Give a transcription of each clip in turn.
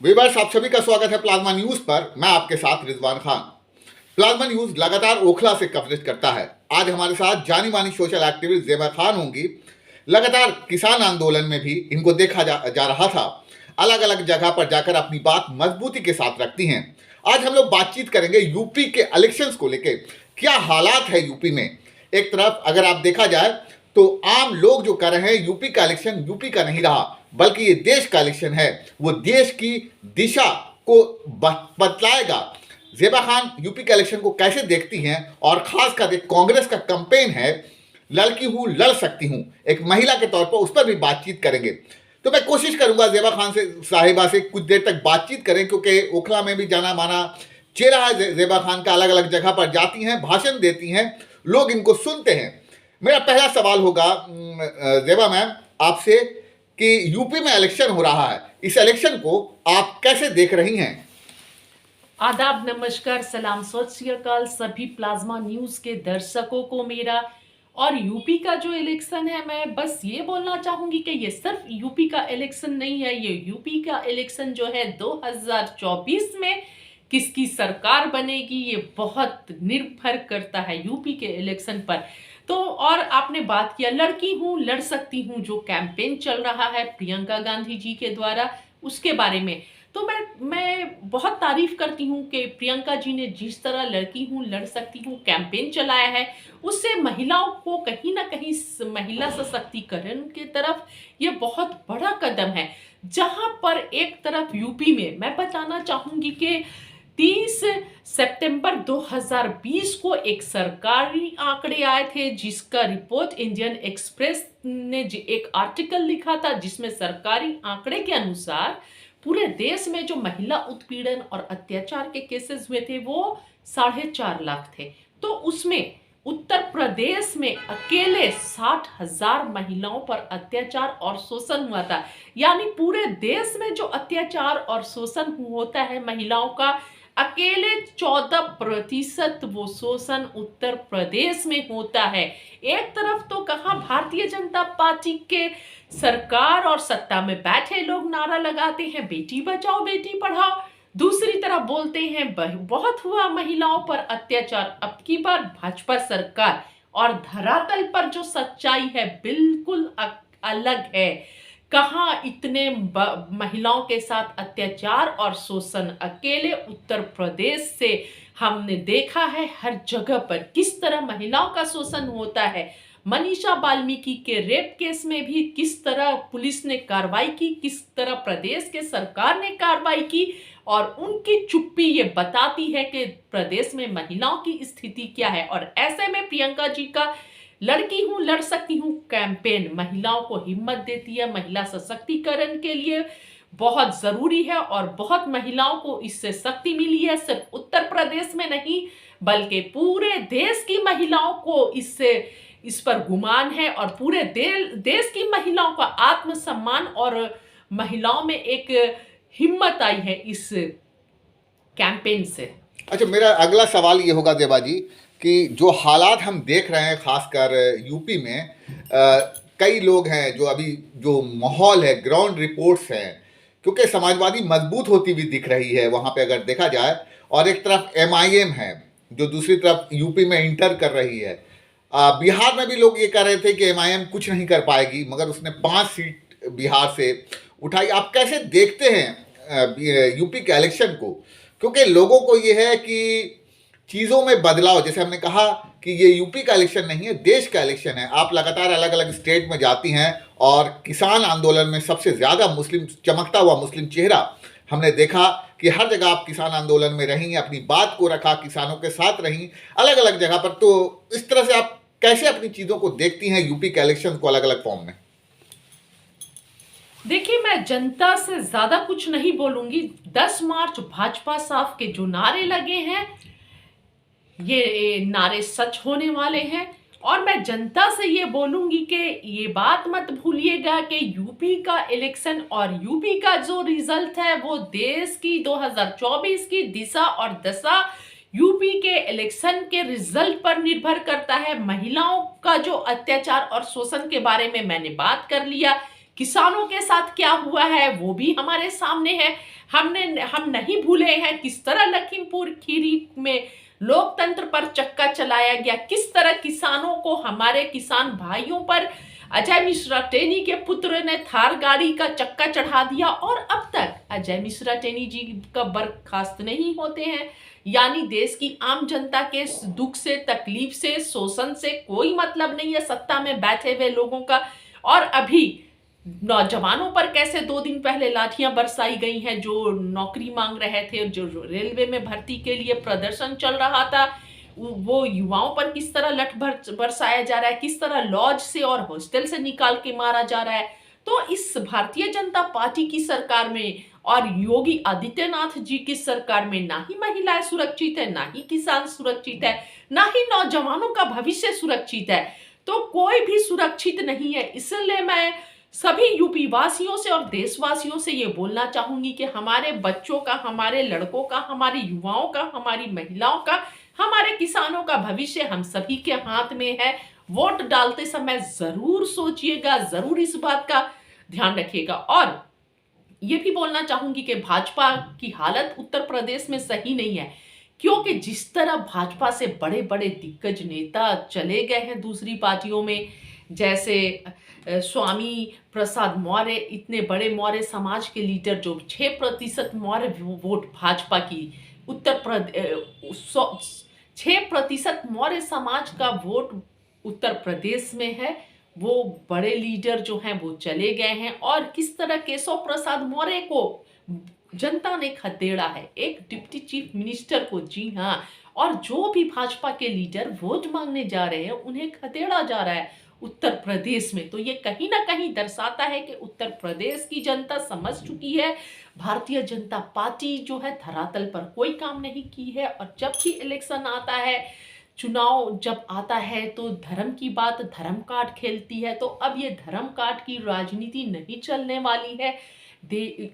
Viewers, आप सभी का स्वागत है प्लाज्मा न्यूज पर। मैं आपके साथ रिजवान खान। प्लाज्मा न्यूज लगातार ओखला से कवरेज करता है। आज हमारे साथ जानी मानी सोशल एक्टिविस्ट ज़ेबा खान होंगी। लगातार किसान आंदोलन में भी इनको देखा जा रहा था। अलग अलग जगह पर जाकर अपनी बात मजबूती के साथ रखती हैं। आज हम लोग बातचीत करेंगे यूपी के इलेक्शंस को लेकर। क्या हालात है यूपी में। एक तरफ अगर आप देखा जाए तो आम लोग जो कर रहे हैं, यूपी का इलेक्शन यूपी का नहीं रहा बल्कि ये देश का इलेक्शन है। वो देश की दिशा को बतलाएगा। ज़ेबा खान यूपी के इलेक्शन को कैसे देखती हैं और खासकर एक कांग्रेस का कैंपेन है लड़की हूं लड़ सकती हूं, एक महिला के तौर पर उस पर भी बातचीत करेंगे। तो मैं कोशिश करूंगा ज़ेबा खान से साहिबा से कुछ देर तक बातचीत करें, क्योंकि ओखला में भी जाना माना चेहरा है ज़ेबा खान का। अलग अलग जगह पर जाती हैं, भाषण देती हैं, लोग इनको सुनते हैं। मेरा पहला सवाल होगा ज़ेबा मैम आपसे कि यूपी में इलेक्शन हो रहा है, इस इलेक्शन को आप कैसे देख रही हैं? आदाब, नमस्कार, सलाम, सत श्री अकाल सभी प्लाज्मा न्यूज के दर्शकों को मेरा। और यूपी का जो इलेक्शन है, मैं बस ये बोलना चाहूंगी कि ये सिर्फ यूपी का इलेक्शन नहीं है। ये यूपी का इलेक्शन जो है 2024 में किसकी सरकार बनेगी, ये बहुत निर्भर करता है यूपी के इलेक्शन पर। तो और आपने बात किया लड़की हूँ लड़ सकती हूँ, जो कैंपेन चल रहा है प्रियंका गांधी जी के द्वारा, उसके बारे में तो मैं बहुत तारीफ करती हूँ कि प्रियंका जी ने जिस तरह लड़की हूँ लड़ सकती हूँ कैंपेन चलाया है, उससे महिलाओं को कहीं ना कहीं महिला सशक्तिकरण की तरफ ये बहुत बड़ा कदम है। जहां पर एक तरफ यूपी में मैं बताना चाहूंगी कि 30 सितंबर 2020 को एक सरकारी आंकड़े आए थे, जिसका रिपोर्ट इंडियन एक्सप्रेस ने एक आर्टिकल लिखा था, जिसमें सरकारी आंकड़े के अनुसार पूरे देश में जो महिला उत्पीड़न और अत्याचार के केसेस हुए थे वो 4.5 लाख थे। तो उसमें उत्तर प्रदेश में अकेले 60,000 महिलाओं पर अत्याचार और शोषण हुआ था। यानी पूरे देश में जो अत्याचार और शोषण होता है महिलाओं का, अकेले 14% वो शोषण उत्तर प्रदेश में होता है। एक तरफ तो कहा भारतीय जनता पार्टी के सरकार और सत्ता में बैठे लोग नारा लगाते हैं बेटी बचाओ बेटी पढ़ाओ, दूसरी तरफ बोलते हैं बहुत हुआ महिलाओं पर अत्याचार। अब की बार भाजपा सरकार और धरातल पर जो सच्चाई है बिल्कुल अलग है। कहाँ इतने महिलाओं के साथ अत्याचार और शोषण अकेले उत्तर प्रदेश से हमने देखा है। हर जगह पर किस तरह महिलाओं का शोषण होता है। मनीषा वाल्मीकि के रेप केस में भी किस तरह पुलिस ने कार्रवाई की, किस तरह प्रदेश के सरकार ने कार्रवाई की, और उनकी चुप्पी ये बताती है कि प्रदेश में महिलाओं की स्थिति क्या है। और ऐसे में प्रियंका जी का लड़की हूं लड़ सकती हूं कैंपेन महिलाओं को हिम्मत देती है। महिला सशक्तिकरण के लिए बहुत जरूरी है और बहुत महिलाओं को इससे शक्ति मिली है। सिर्फ उत्तर प्रदेश में नहीं बल्कि पूरे देश की महिलाओं को इस पर गुमान है, और पूरे देश की महिलाओं का आत्मसम्मान और महिलाओं में एक हिम्मत आई है इस कैंपेन से। अच्छा, मेरा अगला सवाल ये होगा ज़ेबा जी कि जो हालात हम देख रहे हैं खासकर यूपी में, कई लोग हैं जो अभी जो माहौल है, ग्राउंड रिपोर्ट्स हैं, क्योंकि समाजवादी मजबूत होती हुई दिख रही है वहाँ पे अगर देखा जाए, और एक तरफ एमआईएम है जो दूसरी तरफ यूपी में इंटर कर रही है। बिहार में भी लोग ये कह रहे थे कि एमआईएम कुछ नहीं कर पाएगी, मगर उसने 5 सीट बिहार से उठाई। आप कैसे देखते हैं यूपी के इलेक्शन को, क्योंकि लोगों को ये है कि चीज़ों में बदलाव, जैसे हमने कहा कि ये यूपी का इलेक्शन नहीं है, देश का इलेक्शन है। आप लगातार अलग अलग स्टेट में जाती हैं और किसान आंदोलन में सबसे ज़्यादा मुस्लिम चमकता हुआ मुस्लिम चेहरा हमने देखा कि हर जगह आप किसान आंदोलन में रहीं, अपनी बात को रखा, किसानों के साथ रहीं अलग अलग जगह पर। तो इस तरह से आप कैसे अपनी चीज़ों को देखती हैं यूपी के इलेक्शन को अलग अलग फॉर्म में? देखिए, मैं जनता से ज्यादा कुछ नहीं बोलूंगी। 10 मार्च भाजपा साफ के जो नारे लगे हैं, ये नारे सच होने वाले हैं। और मैं जनता से ये बोलूंगी कि ये बात मत भूलिएगा कि यूपी का इलेक्शन और यूपी का जो रिजल्ट है वो देश की 2024 की दिशा और दशा यूपी के इलेक्शन के रिजल्ट पर निर्भर करता है। महिलाओं का जो अत्याचार और शोषण के बारे में मैंने बात कर लिया किसानों के साथ क्या हुआ है वो भी हमारे सामने है। हम नहीं भूले हैं किस तरह लखीमपुर खीरी में लोकतंत्र पर चक्का चलाया गया, किस तरह किसानों को, हमारे किसान भाइयों पर अजय मिश्रा टेनी के पुत्र ने थार गाड़ी का चक्का चढ़ा दिया और अब तक अजय मिश्रा टेनी जी का बर्खास्त नहीं होते हैं। यानी देश की आम जनता के दुख से, तकलीफ से, शोषण से कोई मतलब नहीं है सत्ता में बैठे हुए लोगों का। और अभी नौजवानों पर कैसे 2 दिन पहले लाठियां बरसाई गई हैं जो नौकरी मांग रहे थे, जो रेलवे में भर्ती के लिए प्रदर्शन चल रहा था, वो युवाओं पर किस तरह लठ बरसाया जा रहा है, किस तरह लॉज से और हॉस्टल से निकाल के मारा जा रहा है। तो इस भारतीय जनता पार्टी की सरकार में और योगी आदित्यनाथ जी की सरकार में ना ही महिलाएं सुरक्षित है, ना ही किसान सुरक्षित है, ना ही नौजवानों का भविष्य सुरक्षित है। तो कोई भी सुरक्षित नहीं है। इसलिए मैं सभी यूपी वासियों से और देशवासियों से ये बोलना चाहूंगी कि हमारे बच्चों का, हमारे लड़कों का, हमारे युवाओं का, हमारी महिलाओं का, हमारे किसानों का भविष्य हम सभी के हाथ में है। वोट डालते समय जरूर सोचिएगा, जरूर इस बात का ध्यान रखिएगा। और ये भी बोलना चाहूंगी कि भाजपा की हालत उत्तर प्रदेश में सही नहीं है, क्योंकि जिस तरह भाजपा से बड़े बड़े दिग्गज नेता चले गए हैं दूसरी पार्टियों में, जैसे स्वामी प्रसाद मौर्य, इतने बड़े मौर्य समाज के लीडर जो 6% मौर्य वोट भाजपा की उत्तर प्रदेश 6% मौर्य समाज का वोट उत्तर प्रदेश में है, वो बड़े लीडर जो हैं वो चले गए हैं। और किस तरह केशव प्रसाद मौर्य को जनता ने खदेड़ा है, एक डिप्टी चीफ मिनिस्टर को। जी हाँ, और जो भी भाजपा के लीडर वोट मांगने जा रहे हैं उन्हें खदेड़ा जा रहा है उत्तर प्रदेश में। तो ये कहीं ना कहीं दर्शाता है कि उत्तर प्रदेश की जनता समझ चुकी है भारतीय जनता पार्टी जो है धरातल पर कोई काम नहीं की है। और जब भी इलेक्शन आता है, चुनाव जब आता है, तो धर्म की बात धर्म काट खेलती है। तो अब ये धर्म काट की राजनीति नहीं चलने वाली है।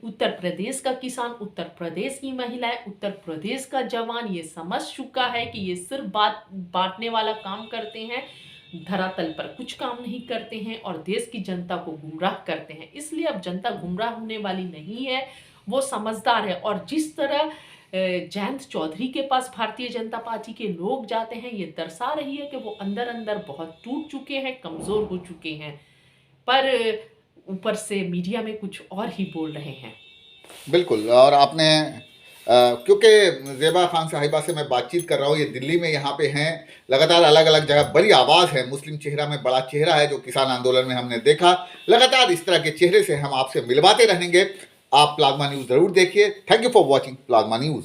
उत्तर प्रदेश का किसान, उत्तर प्रदेश की महिलाएं, उत्तर प्रदेश का जवान ये समझ चुका है कि ये सिर्फ बात बांटने वाला काम करते हैं, धरातल पर कुछ काम नहीं करते हैं और देश की जनता को गुमराह करते हैं। इसलिए अब जनता गुमराह होने वाली नहीं है, वो समझदार है। और जिस तरह जयंत चौधरी के पास भारतीय जनता पार्टी के लोग जाते हैं, ये दर्शा रही है कि वो अंदर अंदर बहुत टूट चुके हैं, कमजोर हो चुके हैं, पर ऊपर से मीडिया में कुछ और ही बोल रहे हैं। बिल्कुल। और आपने क्योंकि ज़ेबा खान साहिबा से मैं बातचीत कर रहा हूँ, ये दिल्ली में यहाँ पे हैं, लगातार अलग अलग जगह बड़ी आवाज़ है, मुस्लिम चेहरा में बड़ा चेहरा है जो किसान आंदोलन में हमने देखा। लगातार इस तरह के चेहरे से हम आपसे मिलवाते रहेंगे। आप प्लाज्मा न्यूज़ ज़रूर देखिए। Thank you for watching plasma news.